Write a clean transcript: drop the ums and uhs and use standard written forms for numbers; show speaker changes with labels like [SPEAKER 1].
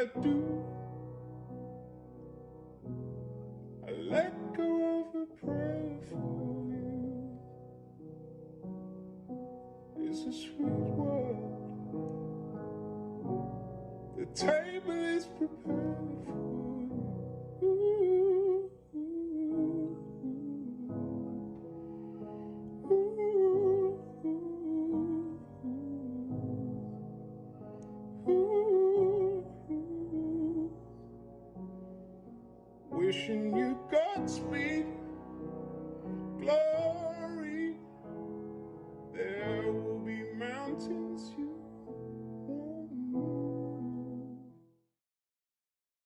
[SPEAKER 1] I do. I let go of a prayer for you. It's a sweet world. The table is prepared for you. Wishing